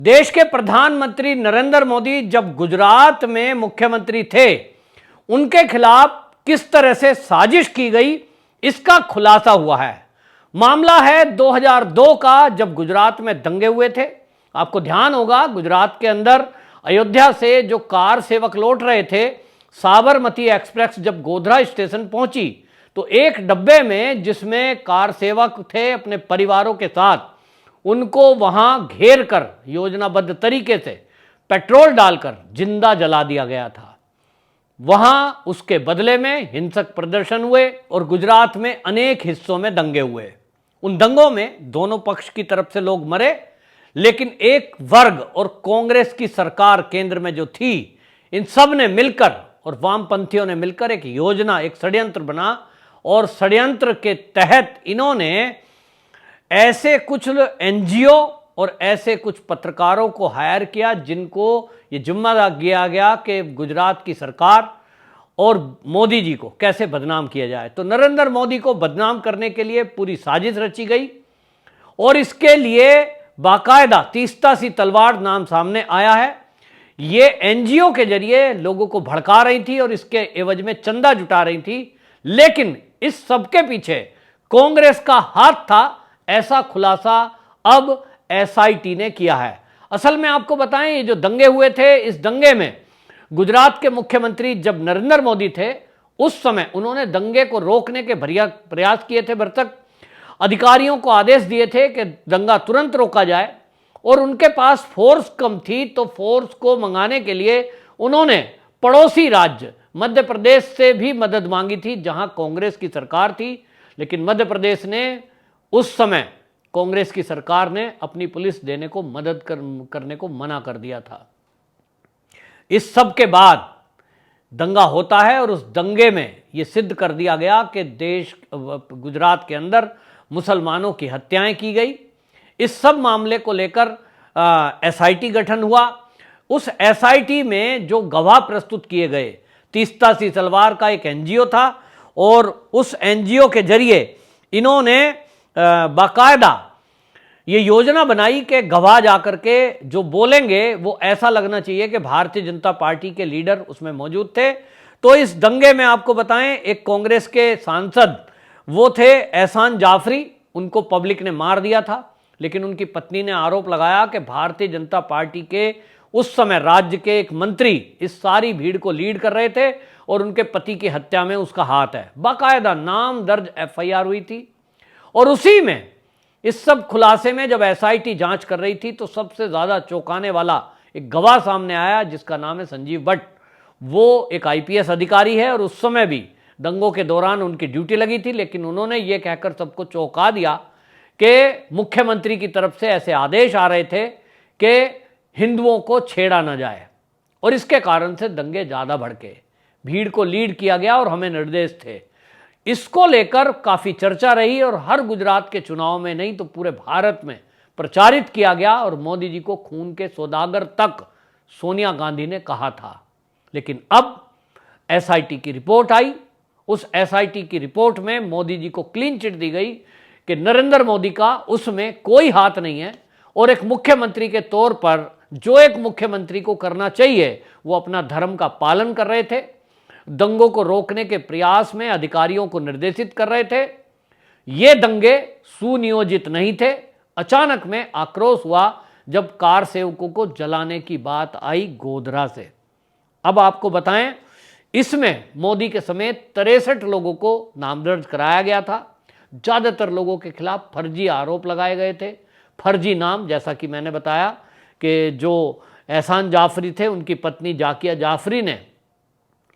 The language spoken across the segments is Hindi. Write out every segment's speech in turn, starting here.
देश के प्रधानमंत्री नरेंद्र मोदी जब गुजरात में मुख्यमंत्री थे, उनके खिलाफ किस तरह से साजिश की गई, इसका खुलासा हुआ है। मामला है 2002 का, जब गुजरात में दंगे हुए थे। आपको ध्यान होगा, गुजरात के अंदर अयोध्या से जो कार सेवक लौट रहे थे, साबरमती एक्सप्रेस जब गोधरा स्टेशन पहुंची तो एक डब्बे में, जिसमें कार सेवक थे अपने परिवारों के साथ, उनको वहां घेर कर योजनाबद्ध तरीके से पेट्रोल डालकर जिंदा जला दिया गया था। वहां उसके बदले में हिंसक प्रदर्शन हुए और गुजरात में अनेक हिस्सों में दंगे हुए। उन दंगों में दोनों पक्ष की तरफ से लोग मरे, लेकिन एक वर्ग और कांग्रेस की सरकार केंद्र में जो थी, इन सब ने मिलकर और वामपंथियों ने मिलकर एक योजना, एक षड्यंत्र बना और षड्यंत्र के तहत इन्होंने ऐसे कुछ एनजीओ और ऐसे कुछ पत्रकारों को हायर किया, जिनको ये जिम्मा दिया गया कि गुजरात की सरकार और मोदी जी को कैसे बदनाम किया जाए। तो नरेंद्र मोदी को बदनाम करने के लिए पूरी साजिश रची गई और इसके लिए बाकायदा तीस्ता सी तलवार नाम सामने आया है। ये एनजीओ के जरिए लोगों को भड़का रही थी और इसके एवज में चंदा जुटा रही थी, लेकिन इस सबके पीछे कांग्रेस का हाथ था, ऐसा खुलासा अब एसआईटी ने किया है। असल में आपको बताएं, ये जो दंगे हुए थे, इस दंगे में गुजरात के मुख्यमंत्री जब नरेंद्र मोदी थे, उस समय उन्होंने दंगे को रोकने के भरिया प्रयास किए थे। भरतक अधिकारियों को आदेश दिए थे कि दंगा तुरंत रोका जाए और उनके पास फोर्स कम थी, तो फोर्स को मंगाने के लिए उन्होंने पड़ोसी राज्य मध्य प्रदेश से भी मदद मांगी थी, जहां कांग्रेस की सरकार थी। लेकिन मध्य प्रदेश ने उस समय, कांग्रेस की सरकार ने अपनी पुलिस देने को मदद करने को मना कर दिया था। इस सब के बाद दंगा होता है और उस दंगे में यह सिद्ध कर दिया गया कि गुजरात के अंदर मुसलमानों की हत्याएं की गई। इस सब मामले को लेकर एसआईटी गठन हुआ। उस एसआईटी में जो गवाह प्रस्तुत किए गए, तीस्ता सी तलवार का एक एनजीओ था और उस एनजीओ के जरिए इन्होंने बाकायदा ये योजना बनाई कि गवाह जाकर के जो बोलेंगे वो ऐसा लगना चाहिए कि भारतीय जनता पार्टी के लीडर उसमें मौजूद थे। तो इस दंगे में आपको बताएं, एक कांग्रेस के सांसद वो थे एहसान जाफरी, उनको पब्लिक ने मार दिया था। लेकिन उनकी पत्नी ने आरोप लगाया कि भारतीय जनता पार्टी के उस समय राज्य के एक मंत्री इस सारी भीड़ को लीड कर रहे थे और उनके पति की हत्या में उसका हाथ है। बाकायदा नाम दर्ज एफआईआर हुई थी और उसी में इस सब खुलासे में जब एसआईटी जांच कर रही थी, तो सबसे ज्यादा चौंकाने वाला एक गवाह सामने आया, जिसका नाम है संजीव भट्ट। वो एक आईपीएस अधिकारी है और उस समय भी दंगों के दौरान उनकी ड्यूटी लगी थी, लेकिन उन्होंने ये कहकर सबको चौंका दिया कि मुख्यमंत्री की तरफ से ऐसे आदेश आ रहे थे कि हिंदुओं को छेड़ा न जाए और इसके कारण से दंगे ज्यादा भड़के। भीड़ को लीड किया गया और हमें निर्देश थे। इसको लेकर काफी चर्चा रही और हर गुजरात के चुनाव में नहीं तो पूरे भारत में प्रचारित किया गया और मोदी जी को खून के सौदागर तक सोनिया गांधी ने कहा था। लेकिन अब एसआईटी की रिपोर्ट आई। उस एसआईटी की रिपोर्ट में मोदी जी को क्लीन चिट दी गई कि नरेंद्र मोदी का उसमें कोई हाथ नहीं है और एक मुख्यमंत्री के तौर पर जो एक मुख्यमंत्री को करना चाहिए, वो अपना धर्म का पालन कर रहे थे। दंगों को रोकने के प्रयास में अधिकारियों को निर्देशित कर रहे थे। ये दंगे सुनियोजित नहीं थे। अचानक में आक्रोश हुआ जब कार सेवकों को जलाने की बात आई गोधरा से। अब आपको बताएं, इसमें मोदी के समेत 63 लोगों को नाम दर्ज कराया गया था। ज्यादातर लोगों के खिलाफ फर्जी आरोप लगाए गए थे। फर्जी नाम, जैसा कि मैंने बताया कि जो एहसान जाफरी थे, उनकी पत्नी जाकिया जाफरी ने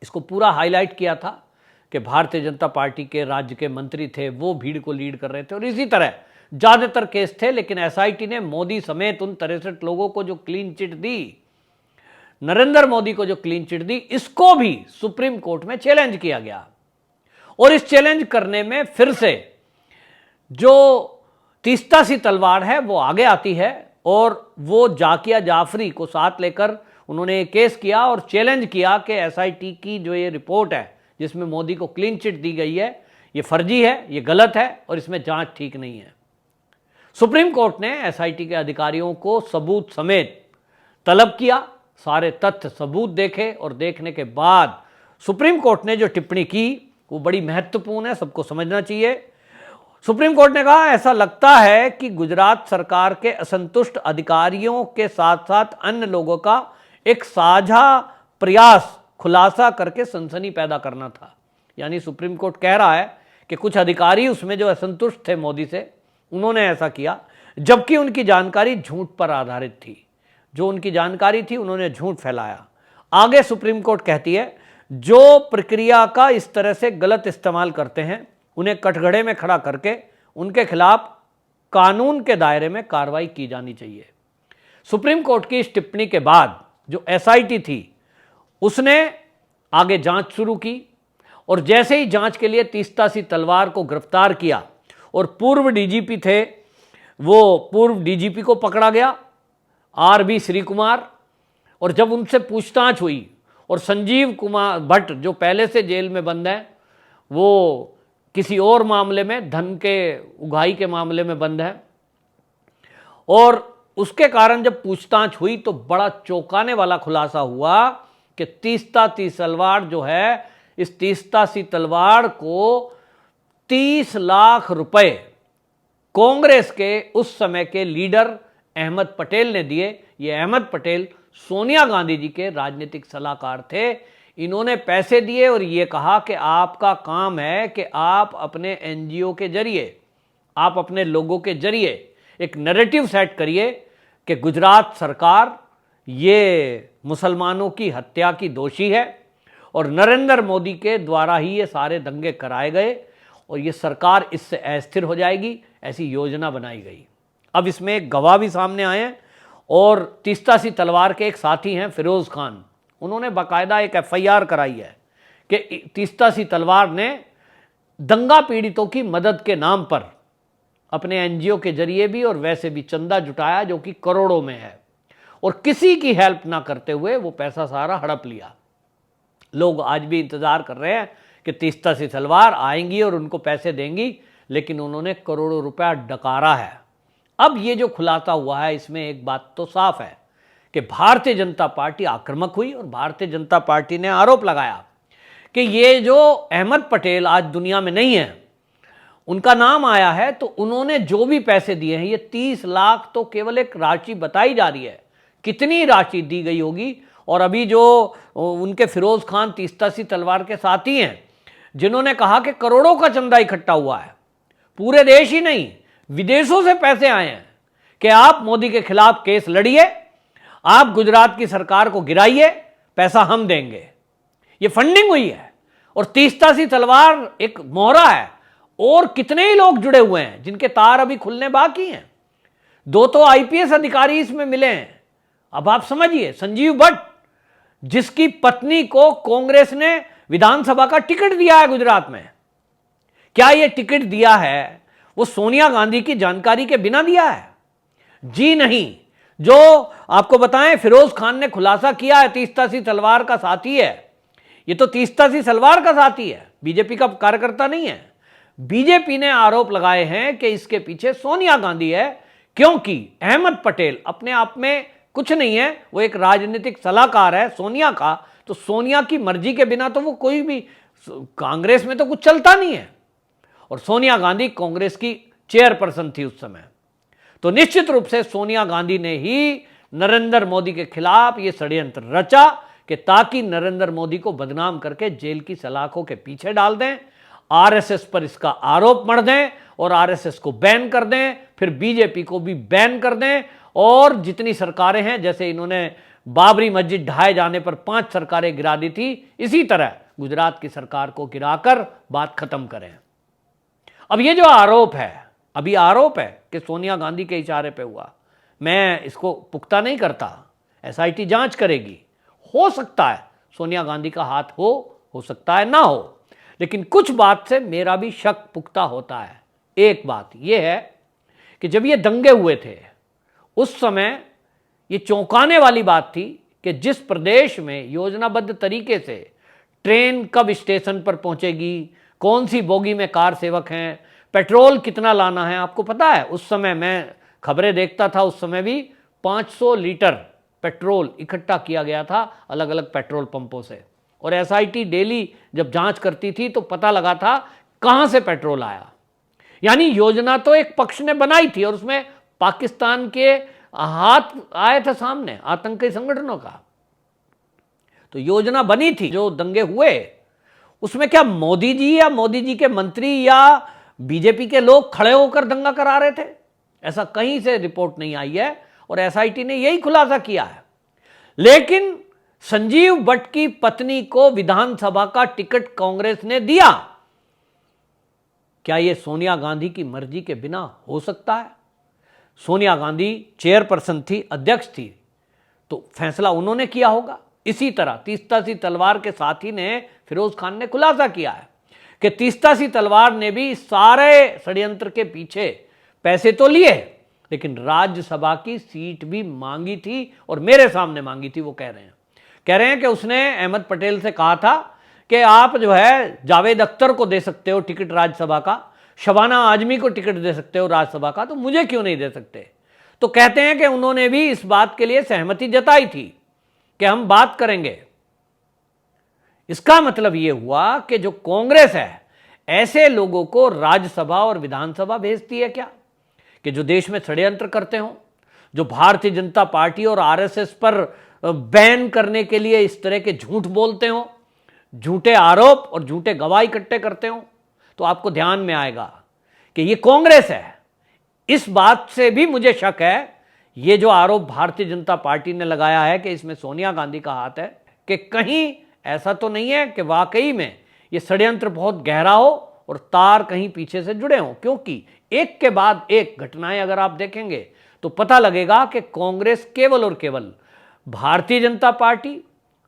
इसको पूरा हाईलाइट किया था कि भारतीय जनता पार्टी के राज्य के मंत्री थे, वो भीड़ को लीड कर रहे थे और इसी तरह ज्यादातर केस थे। लेकिन एसआईटी ने मोदी समेत उन 63 लोगों को जो क्लीन चिट दी, नरेंद्र मोदी को जो क्लीन चिट दी, इसको भी सुप्रीम कोर्ट में चैलेंज किया गया और इस चैलेंज करने में फिर से जो तीस्ता सी तलवार है वो आगे आती है और वो जाकिया जाफरी को साथ लेकर उन्होंने एक केस किया और चैलेंज किया कि एसआईटी की जो ये रिपोर्ट है, जिसमें मोदी को क्लीन चिट दी गई है, ये फर्जी है, ये गलत है और इसमें जांच ठीक नहीं है। सुप्रीम कोर्ट ने एसआईटी के अधिकारियों को सबूत समेत तलब किया, सारे तथ्य सबूत देखे और देखने के बाद सुप्रीम कोर्ट ने जो टिप्पणी की वो बड़ी महत्वपूर्ण है, सबको समझना चाहिए। सुप्रीम कोर्ट ने कहा, ऐसा लगता है कि गुजरात सरकार के असंतुष्ट अधिकारियों के साथ साथ अन्य लोगों का एक साझा प्रयास खुलासा करके सनसनी पैदा करना था। यानी सुप्रीम कोर्ट कह रहा है कि कुछ अधिकारी उसमें जो असंतुष्ट थे मोदी से, उन्होंने ऐसा किया जबकि उनकी जानकारी झूठ पर आधारित थी। जो उनकी जानकारी थी उन्होंने झूठ फैलाया। आगे सुप्रीम कोर्ट कहती है, जो प्रक्रिया का इस तरह से गलत इस्तेमाल करते हैं उन्हें कटघरे में खड़ा करके उनके खिलाफ कानून के दायरे में कार्रवाई की जानी चाहिए। सुप्रीम कोर्ट की इस टिप्पणी के बाद जो एसआईटी थी उसने आगे जांच शुरू की और जैसे ही जांच के लिए तीस्ता सिंह तलवार को गिरफ्तार किया और पूर्व डीजीपी थे, वो पूर्व डीजीपी को पकड़ा गया, आरबी श्री कुमार, और जब उनसे पूछताछ हुई और संजीव कुमार भट्ट जो पहले से जेल में बंद है, वो किसी और मामले में, धन के उगाही के मामले में बंद है, और उसके कारण जब पूछताछ हुई तो बड़ा चौंकाने वाला खुलासा हुआ कि तीस्ता सिंह तलवार जो है, इस तीस्ता सिंह तलवार को 30 लाख रुपए कांग्रेस के उस समय के लीडर अहमद पटेल ने दिए। ये अहमद पटेल सोनिया गांधी जी के राजनीतिक सलाहकार थे। इन्होंने पैसे दिए और ये कहा कि आपका काम है कि आप अपने एनजीओ के जरिए, आप अपने लोगों के जरिए एक नैरेटिव सेट करिए कि गुजरात सरकार ये मुसलमानों की हत्या की दोषी है और नरेंद्र मोदी के द्वारा ही ये सारे दंगे कराए गए और ये सरकार इससे अस्थिर हो जाएगी, ऐसी योजना बनाई गई। अब इसमें एक गवाह भी सामने आए हैं और तीस्ता सिंह तलवार के एक साथी हैं फिरोज खान, उन्होंने बाकायदा एक एफआईआर कराई है कि तीस्ता सिंह तलवार ने दंगा पीड़ितों की मदद के नाम पर अपने एनजीओ के जरिए भी और वैसे भी चंदा जुटाया जो कि करोड़ों में है, और किसी की हेल्प ना करते हुए वो पैसा सारा हड़प लिया। लोग आज भी इंतजार कर रहे हैं कि तीस्ता सिंह तलवार आएंगी और उनको पैसे देंगी, लेकिन उन्होंने करोड़ों रुपया डकारा है। अब ये जो खुलासा हुआ है इसमें एक बात तो साफ है कि भारतीय जनता पार्टी आक्रामक हुई और भारतीय जनता पार्टी ने आरोप लगाया कि ये जो अहमद पटेल आज दुनिया में नहीं है, उनका नाम आया है तो उन्होंने जो भी पैसे दिए हैं, ये 30 लाख तो केवल एक राशि बताई जा रही है, कितनी राशि दी गई होगी। और अभी जो उनके फिरोज खान तीस्ता सिंह तलवार के साथी हैं जिन्होंने कहा कि करोड़ों का चंदा इकट्ठा हुआ है, पूरे देश ही नहीं विदेशों से पैसे आए हैं कि आप मोदी के खिलाफ केस लड़िए, आप गुजरात की सरकार को गिराइए, पैसा हम देंगे। ये फंडिंग हुई है और तीस्ता सिंह तलवार एक मोहरा है और कितने ही लोग जुड़े हुए हैं जिनके तार अभी खुलने बाकी हैं। 2 तो आईपीएस अधिकारी इसमें मिले हैं। अब आप समझिए, संजीव भट्ट जिसकी पत्नी को कांग्रेस ने विधानसभा का टिकट दिया है गुजरात में, क्या यह टिकट दिया है वो सोनिया गांधी की जानकारी के बिना दिया है? जी नहीं। जो आपको बताएं, फिरोज खान ने खुलासा किया है तीस्ता सिंह तलवार का साथी है, ये तो तीस्ता सिंह तलवार का साथी है, बीजेपी का कार्यकर्ता नहीं है। बीजेपी ने आरोप लगाए हैं कि इसके पीछे सोनिया गांधी है, क्योंकि अहमद पटेल अपने आप में कुछ नहीं है, वो एक राजनीतिक सलाहकार है सोनिया का, तो सोनिया की मर्जी के बिना तो वो कोई भी, कांग्रेस में तो कुछ चलता नहीं है। और सोनिया गांधी कांग्रेस की चेयरपर्सन थी उस समय, तो निश्चित रूप से सोनिया गांधी ने ही नरेंद्र मोदी के खिलाफ ये षड्यंत्र रचा कि ताकि नरेंद्र मोदी को बदनाम करके जेल की सलाखों के पीछे डाल दें, आरएसएस पर इसका आरोप मढ़ दें और आरएसएस को बैन कर दें, फिर बीजेपी को भी बैन कर दें, और जितनी सरकारें हैं, जैसे इन्होंने बाबरी मस्जिद ढहाए जाने पर 5 सरकारें गिरा दी थी, इसी तरह गुजरात की सरकार को गिराकर बात खत्म करें। अब ये जो आरोप है, अभी आरोप है कि सोनिया गांधी के इशारे पे हुआ, मैं इसको पुख्ता नहीं करता, एसआईटी जांच करेगी, हो सकता है सोनिया गांधी का हाथ हो सकता है ना हो, लेकिन कुछ बात से मेरा भी शक पुख्ता होता है। एक बात यह है कि जब ये दंगे हुए थे उस समय ये चौंकाने वाली बात थी कि जिस प्रदेश में योजनाबद्ध तरीके से ट्रेन कब स्टेशन पर पहुंचेगी, कौन सी बोगी में कार सेवक हैं, पेट्रोल कितना लाना है आपको पता है? उस समय मैं खबरें देखता था, उस समय भी 500 लीटर पेट्रोल इकट्ठा किया गया था अलग अलग पेट्रोल पंपों से। और एसआईटी डेली जब जांच करती थी तो पता लगा था कहां से पेट्रोल आया। यानी योजना तो एक पक्ष ने बनाई थी और उसमें पाकिस्तान के हाथ आए थे सामने, आतंकी संगठनों का। तो योजना बनी थी। जो दंगे हुए उसमें क्या मोदी जी या मोदी जी के मंत्री या बीजेपी के लोग खड़े होकर दंगा करा रहे थे? ऐसा कहीं से रिपोर्ट नहीं आई है और एसआईटी ने यही खुलासा किया है। लेकिन संजीव भट्ट की पत्नी को विधानसभा का टिकट कांग्रेस ने दिया। क्या यह सोनिया गांधी की मर्जी के बिना हो सकता है? सोनिया गांधी चेयरपर्सन थी, अध्यक्ष थी, तो फैसला उन्होंने किया होगा। इसी तरह तीस्ता सी तलवार के साथी ने, फिरोज खान ने खुलासा किया है कि तीस्ता सी तलवार ने भी सारे षड्यंत्र के पीछे पैसे तो लिए, लेकिन राज्यसभा की सीट भी मांगी थी और मेरे सामने मांगी थी। वो कह रहे हैं कि उसने अहमद पटेल से कहा था कि आप जो है जावेद अख्तर को दे सकते हो टिकट राज्यसभा का, शबाना आजमी को टिकट दे सकते हो राज्यसभा का, तो मुझे क्यों नहीं दे सकते? तो कहते हैं कि उन्होंने भी इस बात के लिए सहमति जताई थी कि हम बात करेंगे। इसका मतलब यह हुआ कि जो कांग्रेस है ऐसे लोगों को राज्यसभा और विधानसभा भेजती है क्या, कि जो देश में षड्यंत्र करते हो, जो भारतीय जनता पार्टी और आरएसएस पर बैन करने के लिए इस तरह के झूठ बोलते हो, झूठे आरोप और झूठे गवाह इकट्ठे करते हो, तो आपको ध्यान में आएगा कि ये कांग्रेस है। इस बात से भी मुझे शक है, ये जो आरोप भारतीय जनता पार्टी ने लगाया है कि इसमें सोनिया गांधी का हाथ है, कि कहीं ऐसा तो नहीं है कि वाकई में ये षड्यंत्र बहुत गहरा हो और तार कहीं पीछे से जुड़े हों। क्योंकि एक के बाद एक घटनाएं अगर आप देखेंगे तो पता लगेगा कि कांग्रेस केवल और केवल भारतीय जनता पार्टी,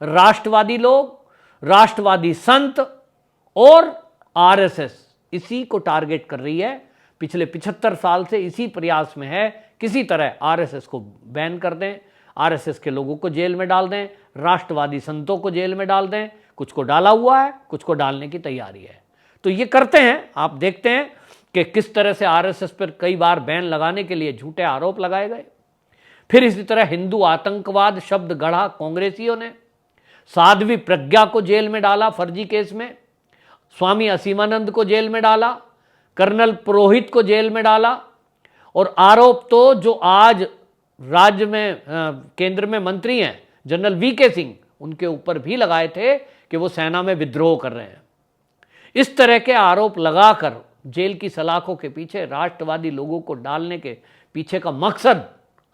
राष्ट्रवादी लोग, राष्ट्रवादी संत और आरएसएस इसी को टारगेट कर रही है। पिछले 75 साल से इसी प्रयास में है, किसी तरह आरएसएस को बैन कर दें, आरएसएस के लोगों को जेल में डाल दें, राष्ट्रवादी संतों को जेल में डाल दें। कुछ को डाला हुआ है, कुछ को डालने की तैयारी है। तो ये करते हैं। आप देखते हैं कि किस तरह से आरएसएस पर कई बार बैन लगाने के लिए झूठे आरोप लगाए गए। फिर इसी तरह हिंदू आतंकवाद शब्द गढ़ा कांग्रेसियों ने, साध्वी प्रज्ञा को जेल में डाला फर्जी केस में, स्वामी असीमानंद को जेल में डाला, कर्नल पुरोहित को जेल में डाला। और आरोप तो जो आज राज्य में केंद्र में मंत्री हैं जनरल वीके सिंह, उनके ऊपर भी लगाए थे कि वो सेना में विद्रोह कर रहे हैं। इस तरह के आरोप लगाकर जेल की सलाखों के पीछे राष्ट्रवादी लोगों को डालने के पीछे का मकसद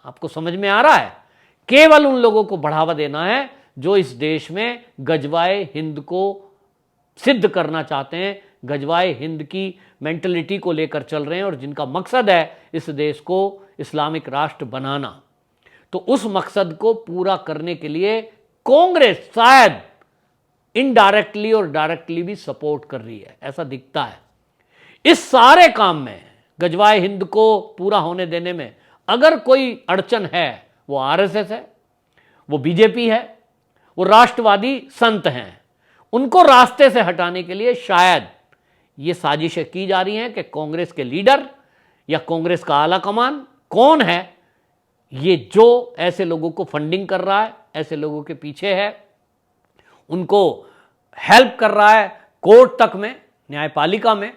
आपको समझ में आ रहा है? केवल उन लोगों को बढ़ावा देना है जो इस देश में गजवाए हिंद को सिद्ध करना चाहते हैं, गजवाए हिंद की मेंटलिटी को लेकर चल रहे हैं और जिनका मकसद है इस देश को इस्लामिक राष्ट्र बनाना। तो उस मकसद को पूरा करने के लिए कांग्रेस शायद इनडायरेक्टली और डायरेक्टली भी सपोर्ट कर रही है, ऐसा दिखता है। इस सारे काम में गजवाए हिंद को पूरा होने देने में अगर कोई अड़चन है, वो आरएसएस है, वो बीजेपी है, वो राष्ट्रवादी संत हैं। उनको रास्ते से हटाने के लिए शायद ये साजिशें की जा रही हैं कि कांग्रेस के लीडर या कांग्रेस का आला कमान कौन है ये जो ऐसे लोगों को फंडिंग कर रहा है, ऐसे लोगों के पीछे है, उनको हेल्प कर रहा है कोर्ट तक में, न्यायपालिका में।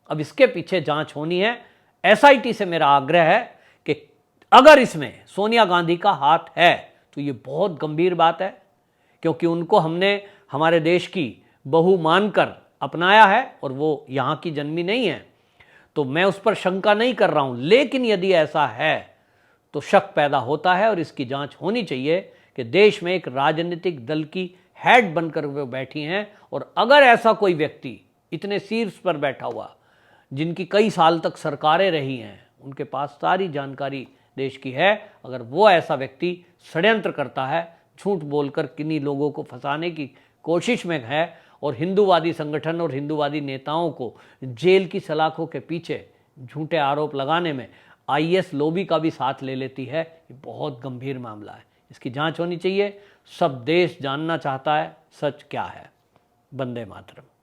अब इसके पीछे जांच होनी है। एसआईटी से मेरा आग्रह है कि अगर इसमें सोनिया गांधी का हाथ है तो ये बहुत गंभीर बात है, क्योंकि उनको हमने हमारे देश की बहू मानकर अपनाया है और वो यहाँ की जन्मी नहीं है। तो मैं उस पर शंका नहीं कर रहा हूँ, लेकिन यदि ऐसा है तो शक पैदा होता है और इसकी जांच होनी चाहिए कि देश में एक राजनीतिक दल की हेड बनकर वो बैठी हैं। और अगर ऐसा कोई व्यक्ति इतने शीर्ष पर बैठा हुआ, जिनकी कई साल तक सरकारें रही हैं, उनके पास सारी जानकारी देश की है, अगर वो ऐसा व्यक्ति षड्यंत्र करता है, झूठ बोलकर किन्हीं लोगों को फंसाने की कोशिश में है और हिंदूवादी संगठन और हिंदूवादी नेताओं को जेल की सलाखों के पीछे झूठे आरोप लगाने में आईएस लॉबी का भी साथ ले लेती है, ये बहुत गंभीर मामला है। इसकी जांच होनी चाहिए। सब देश जानना चाहता है सच क्या है। वंदे मातरम।